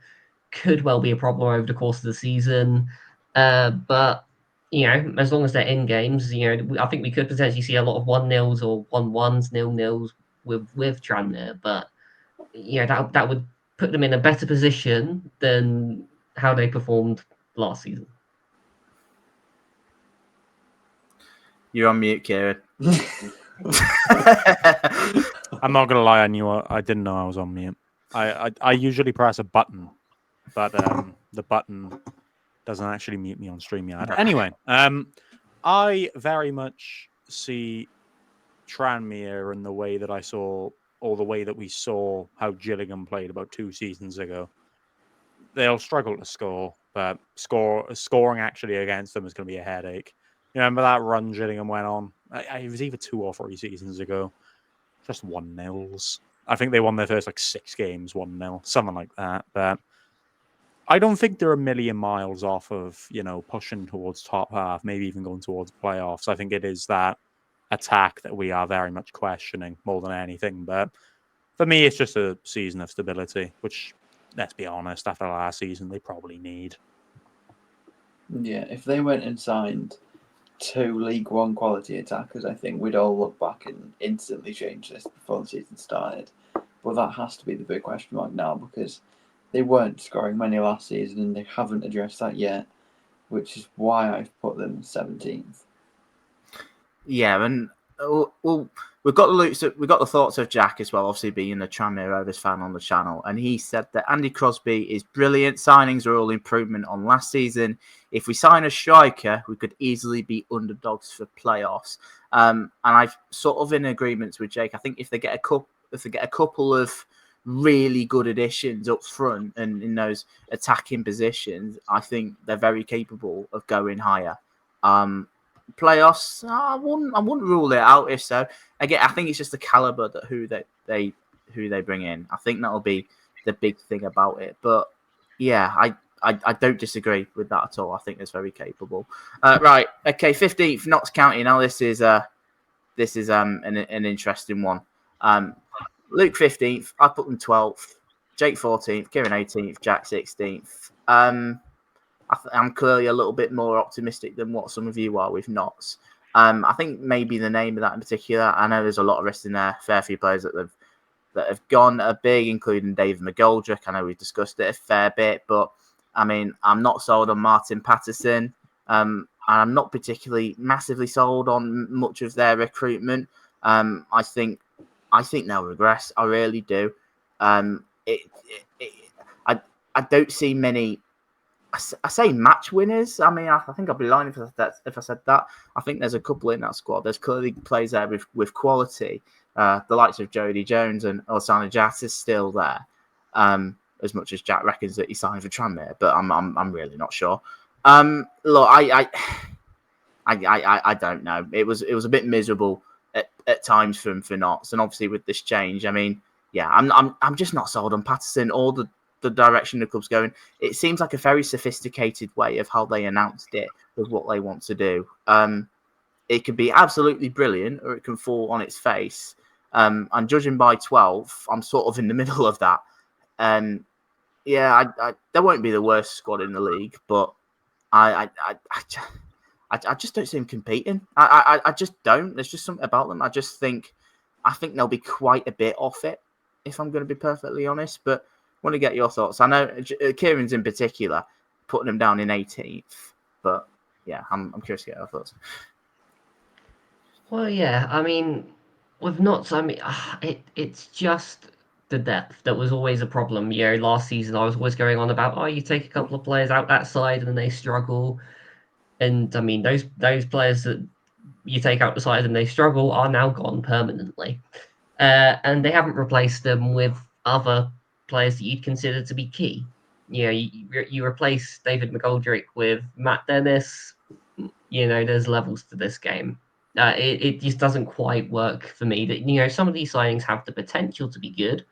Could well be a problem over the course of the season, but you know, as long as they're in games, you know, I think we could potentially see a lot of 1-0s or 1-1s, 0-0s with Tranmere, but you know that would put them in a better position than how they performed last season. You're on mute, Keiron. I'm not gonna lie, I didn't know I was on mute. I usually press a button, but the button doesn't actually mute me on StreamYard. Anyway, I very much see Tranmere in the way that I saw, or the way that we saw how Gillingham played about 2 seasons ago. They'll struggle to score, but scoring actually against them is going to be a headache. You remember that run Gillingham went on? It was either 2 or 3 seasons ago. Just 1-0s. I think they won their first 6 games 1-0, something like that. But I don't think they're a million miles off of, pushing towards top half, maybe even going towards playoffs. I think it is that attack that we are very much questioning more than anything. But for me, it's just a season of stability, which, let's be honest, after last season, they probably need. Yeah, if they went and signed 2 League One quality attackers, I think we'd all look back and instantly change this before the season started. But that has to be the big question mark now, because they weren't scoring many last season and they haven't addressed that yet, which is why I've put them 17th. Yeah, and we've got the thoughts of Jack as well, obviously being a Tranmere Rovers fan on the channel, and he said that Andy Crosby is brilliant. Signings are all improvement on last season. If we sign a striker, we could easily be underdogs for playoffs. And I've sort of in agreement with Jake. I think if they get a couple of really good additions up front and in those attacking positions, I think they're very capable of going higher. Playoffs, I wouldn't rule it out if so. Again, I think it's just the caliber that who they bring in. I think that'll be the big thing about it. But yeah, I don't disagree with that at all. I think it's very capable. Right, okay, 15th, Notts County. Now this is an interesting one. Luke 15th, I put them 12th, Jake 14th, Keiron 18th, Jack 16th. I'm clearly a little bit more optimistic than what some of you are with Notts. I think maybe the name of that in particular. I know there's a lot of risk in there. Fair few players that have gone a big, including David McGoldrick. I know we've discussed it a fair bit, but I mean, I'm not sold on Martin Patterson. And I'm not particularly massively sold on much of their recruitment. I think they'll regress. I really do. I don't see many. I say match winners. I mean, I think I'd be lying if I said that. I think there's a couple in that squad. There's clearly players there with quality. The likes of Jody Jones and Osana Jatt is still there. As much as Jack reckons that he signed for Tranmere, but I'm really not sure. Look, I don't know. It was a bit miserable at times for Notts, and obviously with this change, I mean, yeah, I'm just not sold on Patterson or the direction the club's going. It seems like a very sophisticated way of how they announced it with what they want to do. It could be absolutely brilliant, or it can fall on its face. And judging by 12, I'm sort of in the middle of that. Yeah, they won't be the worst squad in the league, but I just don't see them competing. I just don't. There's just something about them. I think they'll be quite a bit off it, if I'm going to be perfectly honest. But I want to get your thoughts. I know Kieran's in particular putting them down in 18th, but yeah, I'm curious to get your thoughts. Well, yeah, I mean, with Notts, I mean, it's just the depth that was always a problem. You know, last season I was always going on about, you take a couple of players out that side and they struggle. And I mean, those players that you take out the side and they struggle are now gone permanently. And they haven't replaced them with other players that you'd consider to be key. You know, you replace David McGoldrick with Matt Dennis. You know, there's levels to this game. It just doesn't quite work for me. That, you know, some of these signings have the potential to be good.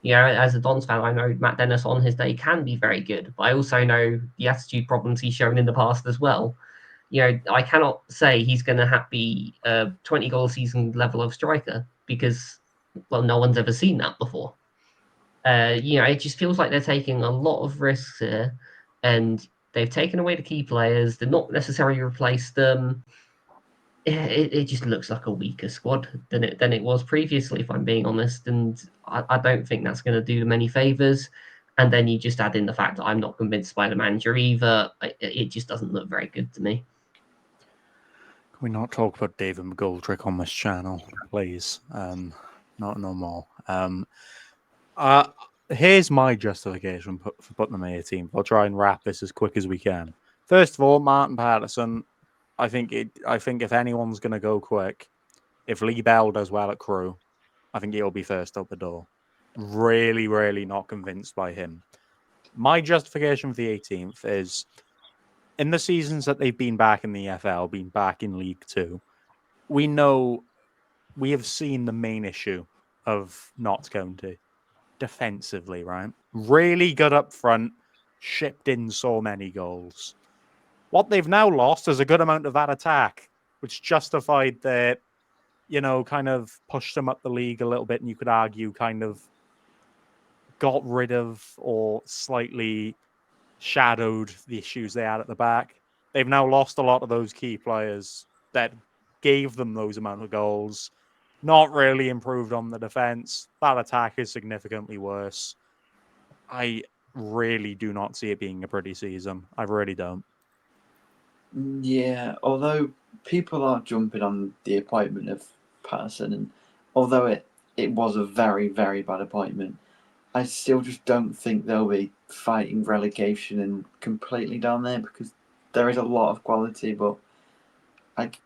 You know, as a Dons fan, I know Matt Dennis on his day can be very good, but I also know the attitude problems he's shown in the past as well. You know, I cannot say he's going to be a 20-goal season level of striker because, well, no one's ever seen that before. You know, it just feels like they're taking a lot of risks here, and they've taken away the key players. They're not necessarily replaced them. It just looks like a weaker squad than it was previously, if I'm being honest. And I don't think that's going to do them any favours. And then you just add in the fact that I'm not convinced by the manager either. It just doesn't look very good to me. Can we not talk about David McGoldrick on this channel, please? Not no more. Here's my justification for putting them 18th. I'll try and wrap this as quick as we can. First of all, Martin Patterson. I think if anyone's going to go quick, if Lee Bell does well at Crewe, I think he'll be first out the door. Really, really not convinced by him. My justification for the 18th is, in the seasons that they've been back in the EFL, been back in League Two, we have seen the main issue of Notts County defensively, right? Really good up front, shipped in so many goals. What they've now lost is a good amount of that attack, which justified their, kind of pushed them up the league a little bit, and you could argue kind of got rid of or slightly shadowed the issues they had at the back. They've now lost a lot of those key players that gave them those amount of goals. Not really improved on the defense. That attack is significantly worse. I really do not see it being a pretty season. I really don't. Yeah, although people are jumping on the appointment of Patterson, and although it was a very, very bad appointment, I still just don't think they'll be fighting relegation and completely down there, because there is a lot of quality, but it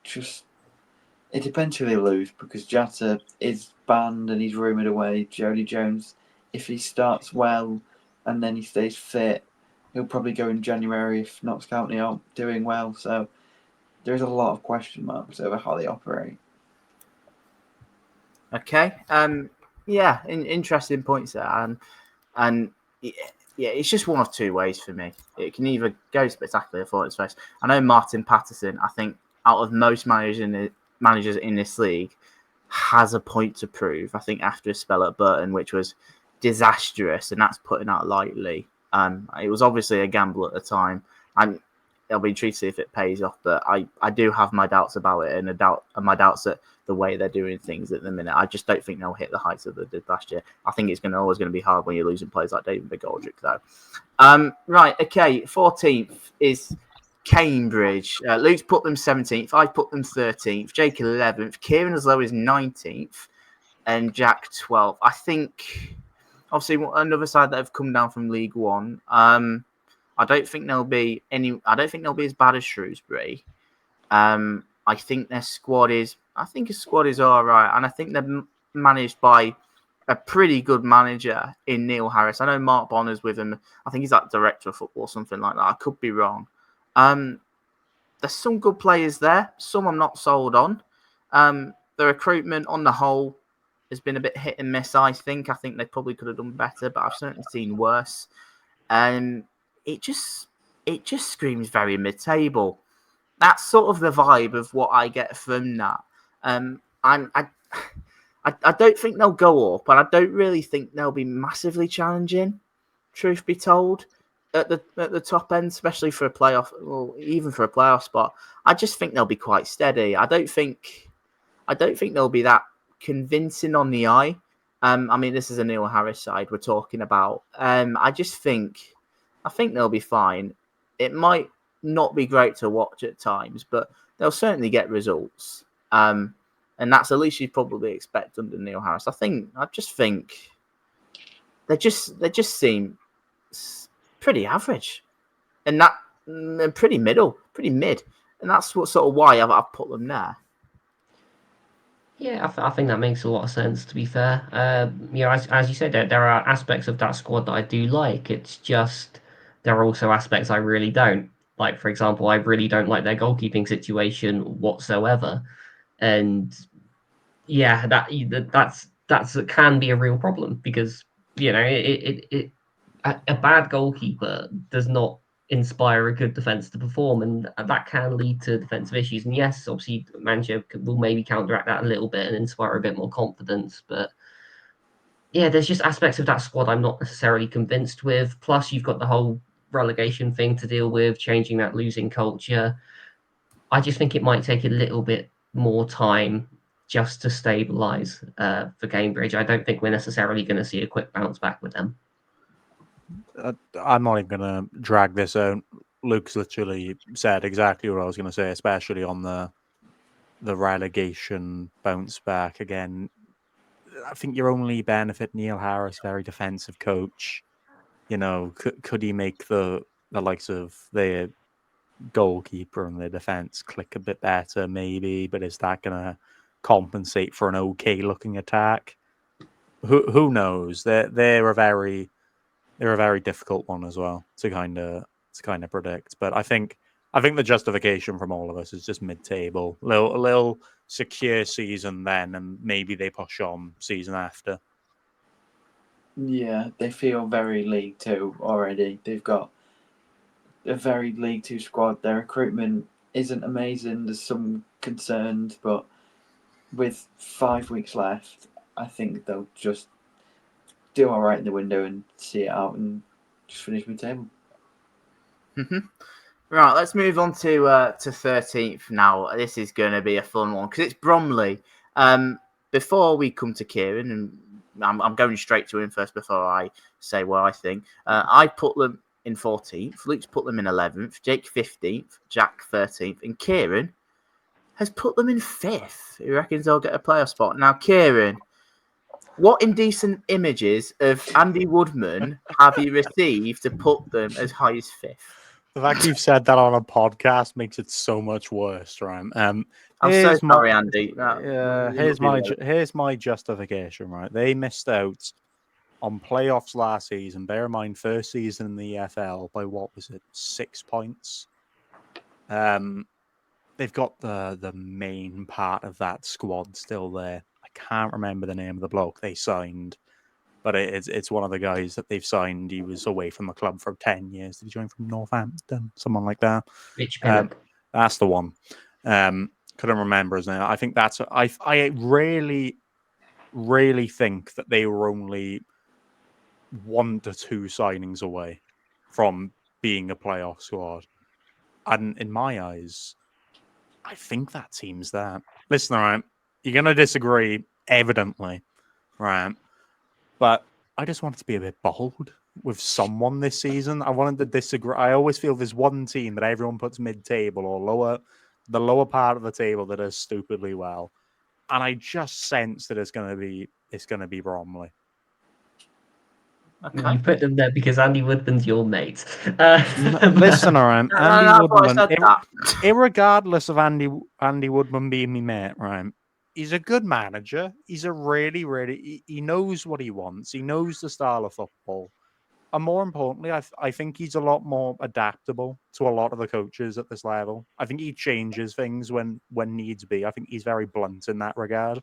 depends who they lose, because Jatta is banned and he's rumoured away. Jody Jones if he starts well and then he stays fit, he'll probably go in January if Notts County aren't doing well. So there's a lot of question marks over how they operate. Okay. Yeah, interesting points there, and yeah, it's just one of two ways for me. It can either go spectacularly or its face. I know Martin Patterson, I think out of most managers in this league, has a point to prove. I think after a spell at Burton, which was disastrous, and that's putting out lightly. It was obviously a gamble at the time, and I'll be intrigued to see if it pays off. But I do have my doubts about it, and my doubts at the way they're doing things at the minute. I just don't think they'll hit the heights that they did last year. I think it's always going to be hard when you're losing players like David McGoldrick, though. Right, okay. 14th is Cambridge. Luke's put them 17th. I put them 13th. Jake 11th. Keiron as low as 19th, and Jack 12th. I think, obviously, another side that have come down from League One. I don't think they'll be as bad as Shrewsbury. I think their squad is. I think his squad is all right, and I think they're managed by a pretty good manager in Neil Harris. I know Mark Bonner's with him. I think he's like director of football, something like that. I could be wrong. There's some good players there. Some I'm not sold on. The recruitment on the whole has been a bit hit and miss. I think they probably could have done better, but I've certainly seen worse. And it just screams very mid-table. That's sort of the vibe of what I get from that. And I don't think they'll go up, and I don't really think they'll be massively challenging, truth be told, at the top end, especially for a playoff, or even for a playoff spot. I just think they'll be quite steady. I don't think they'll be that convincing on the eye. I mean, this is a Neil Harris side we're talking about. I think they'll be fine. It might not be great to watch at times, but they'll certainly get results. And that's the least you'd probably expect under Neil Harris. I just think they just seem pretty average, and pretty mid, and that's what sort of why I've put them there. Yeah, I think that makes a lot of sense, to be fair. As you said, there are aspects of that squad that I do like. It's just there are also aspects I really don't. Like, for example, I really don't like their goalkeeping situation whatsoever. And yeah, that can be a real problem because, a bad goalkeeper does not inspire a good defence to perform, and that can lead to defensive issues. And yes, obviously, manager will maybe counteract that a little bit and inspire a bit more confidence. But yeah, there's just aspects of that squad I'm not necessarily convinced with. Plus, you've got the whole relegation thing to deal with, changing that losing culture. I just think it might take a little bit more time just to stabilise for Cambridge. I don't think we're necessarily going to see a quick bounce back with them. I'm not even going to drag this out. Luke's literally said exactly what I was going to say, especially on the relegation bounce back. Again, I think your only benefit, Neil Harris, very defensive coach. Could he make the likes of their goalkeeper and their defense click a bit better? Maybe, but is that going to compensate for an okay looking attack? Who knows? They're a very difficult one as well to kind of predict. But I think the justification from all of us is just mid-table, a little secure season then, and maybe they push on season after. Yeah, they feel very League Two already. They've got a very League Two squad. Their recruitment isn't amazing. There's some concerns, but with 5 weeks left, I think they'll just do all right in the window and see it out and just finish mid-table. Mm-hmm. Right, let's move on to 13th now. This is going to be a fun one because it's Bromley. Before we come to Keiron, and I'm going straight to him first before I say what I think. I put them in 14th. Luke's put them in 11th. Jake 15th. Jack 13th. And Keiron has put them in 5th. He reckons they'll get a playoff spot. Now, Keiron, what indecent images of Andy Woodman have you received to put them as high as 5th? The fact you've said that on a podcast makes it so much worse, right? I'm so sorry, Andy. Here's my justification, right? They missed out on playoffs last season. Bear in mind, first season in the EFL by what was it, 6 points. They've got the main part of that squad still there. I can't remember the name of the bloke they signed, but it's one of the guys that they've signed. He was away from the club for 10 years. Did he join from Northampton? Someone like that. Mitch Pinnock. That's the one. Couldn't remember his name. I think that's. I really think that they were only 1 to 2 signings away from being a playoff squad. And in my eyes, I think that team's there. Listen, all right, you're going to disagree, evidently, right? But I just wanted to be a bit bold with someone this season. I wanted to disagree. I always feel there's one team that everyone puts mid-table or lower, the lower part of the table that does stupidly well. And I just sense that it's going to be Bromley. Okay. You put them there because Andy Woodman's your mate. Listen, all right, Andy Woodman. that. Irregardless of Andy Woodman being me mate, right? He's a good manager. He's a really. He knows what he wants. He knows the style of football, and more importantly, I think he's a lot more adaptable to a lot of the coaches at this level. I think he changes things when needs be. I think he's very blunt in that regard,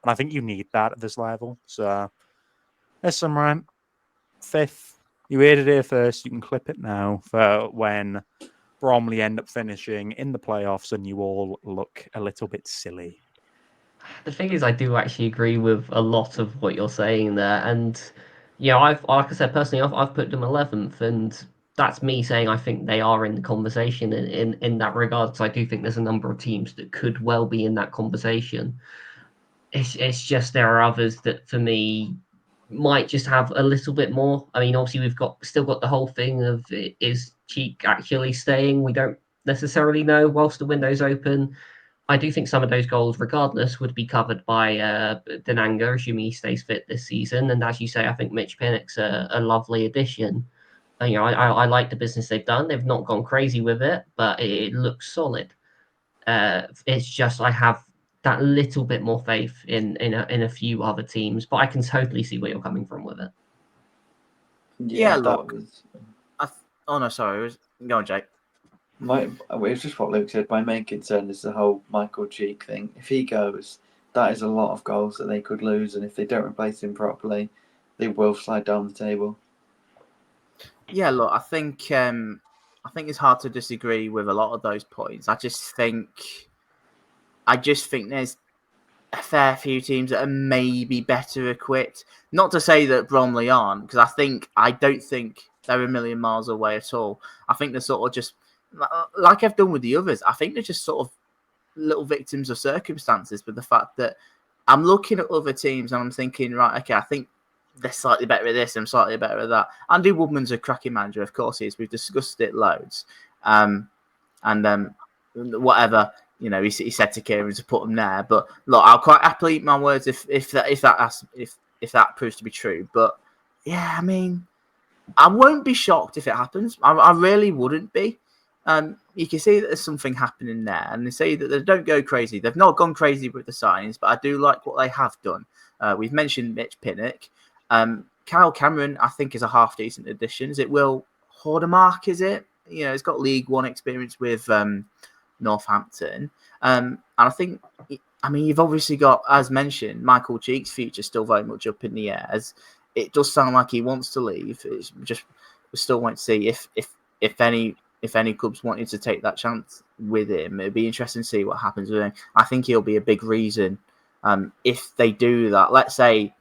and I think you need that at this level. So, listen, right. 5th. You heard it here first. You can clip it now for when Bromley end up finishing in the playoffs and you all look a little bit silly. The thing is, I do actually agree with a lot of what you're saying there, and like I said personally, I've put them 11th, and that's me saying I think they are in the conversation in that regard. Because I do think there's a number of teams that could well be in that conversation. It's just there are others that for me might just have a little bit more. I mean, obviously we've still got the whole thing of is Cheek actually staying? We don't necessarily know whilst the window's open. I do think some of those goals, regardless, would be covered by Denanga, assuming he stays fit this season. And as you say, I think Mitch Pinnock's a lovely addition. And, I like the business they've done. They've not gone crazy with it, but it looks solid. It's just I have that little bit more faith in a few other teams, but I can totally see where you're coming from with it. Yeah, look. Oh no, sorry. Go on, Jake. It was just what Luke said. My main concern is the whole Michael Cheek thing. If he goes, that is a lot of goals that they could lose, and if they don't replace him properly, they will slide down the table. Yeah, look, I think it's hard to disagree with a lot of those points. I just think there's a fair few teams that are maybe better equipped. Not to say that Bromley aren't, because I don't think they're a million miles away at all. I think they're sort of just, like I've done with the others, I think they're just sort of little victims of circumstances with the fact that I'm looking at other teams and I'm thinking, right, okay, I think they're slightly better at this and slightly better at that. Andy Woodman's a cracking manager, of course he is. We've discussed it loads. Whatever, he said to Keiron to put him there. But look, I'll quite happily eat my words if that proves to be true. But yeah, I mean, I won't be shocked if it happens. I really wouldn't be. You can see that there's something happening there, and they say that they don't go crazy. They've not gone crazy with the signings, but I do like what they have done. We've mentioned Mitch Pinnock. Keiron, I think, is a half decent addition. Is it Will Hordemark? Is it? He's got League One experience with Northampton. And I think, you've obviously got, as mentioned, Michael Cheek's future still very much up in the air. As it does sound like he wants to leave. It's just we still want to see if any clubs wanted to take that chance with him. It'd be interesting to see what happens with him. I think he'll be a big reason if they do that. Let's say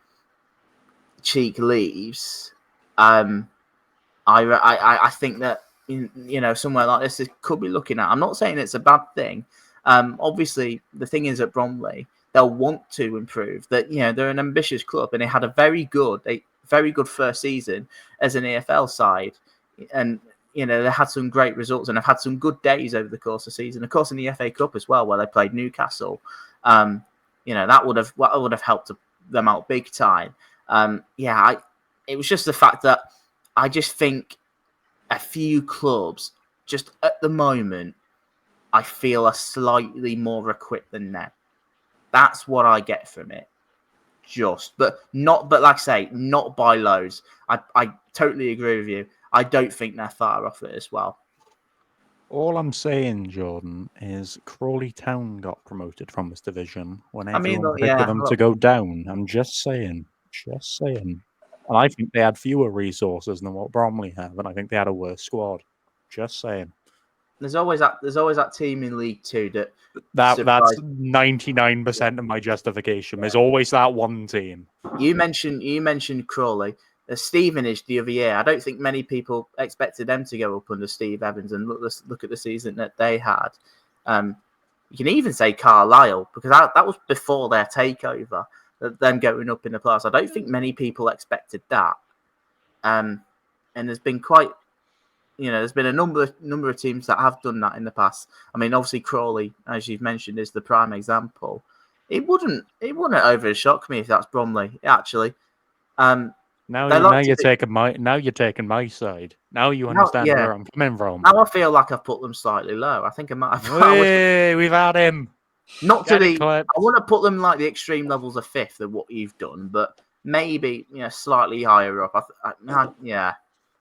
Cheek leaves. I think that somewhere like this could be looking at. I'm not saying it's a bad thing. Obviously, the thing is at Bromley, they'll want to improve. That they're an ambitious club, and they had a very good first season as an EFL side, and they had some great results, and have had some good days over the course of the season. Of course, in the FA Cup as well, where they played Newcastle, that would have helped them out big time. It was just the fact that I just think a few clubs, just at the moment, I feel are slightly more equipped than them. That's what I get from it. just, but like I say, not by loads. I totally agree with you. I don't think they're far off it as well. All I'm saying, Jordan, is Crawley Town got promoted from this division when everyone predicted them to go down. I'm just saying. And I think they had fewer resources than what Bromley have, and I think they had a worse squad. Just saying. There's always that team in League Two that's 99% of my justification. There's always that one team. You mentioned Crawley. Stevenage the other year. I don't think many people expected them to go up under Steve Evans, and look at the season that they had. You can even say Carlisle, because that was before their takeover, them going up in the playoffs. I don't think many people expected that. And there's been there's been a number of teams that have done that in the past. I mean, obviously Crawley, as you've mentioned, is the prime example. It wouldn't over shock me if that's Bromley, actually. Now you're taking my side. Now you understand where I'm coming from. Now I feel like I've put them slightly low. I think I might have. Hey, we've had him. Not to the. I want to put them like the extreme levels of fifth of what you've done, but maybe slightly higher up.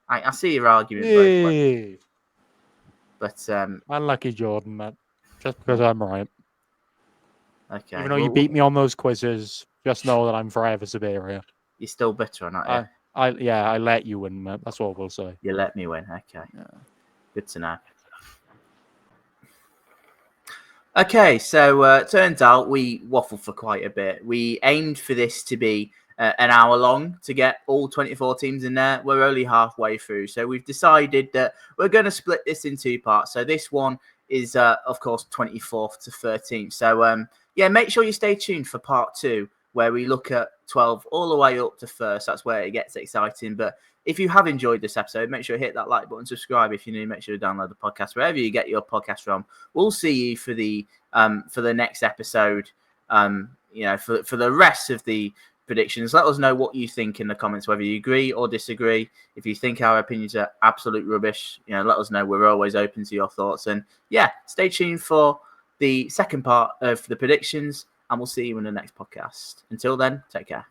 I see your argument. Hey. But unlucky Jordan, man. Just because I'm right. Okay. Even though you beat me on those quizzes, just know that I'm forever superior. You're still bitter on that, I let you win, mate. That's all we'll say. You let me win. Okay. Yeah. Good to know. Okay, so turns out we waffled for quite a bit. We aimed for this to be an hour long to get all 24 teams in there. We're only halfway through, so we've decided that we're going to split this in two parts. So this one is, of course, 24th to 13th. So, make sure you stay tuned for part 2, where we look at 12 all the way up to first. That's where it gets exciting. But if you have enjoyed this episode, make sure you hit that like button, subscribe if you're new, make sure to download the podcast wherever you get your podcast from. We'll see you for the next episode. For the rest of the predictions, let us know what you think in the comments, whether you agree or disagree. If you think our opinions are absolute rubbish, let us know. We're always open to your thoughts. And stay tuned for the second part of the predictions, and we'll see you in the next podcast. Until then, take care.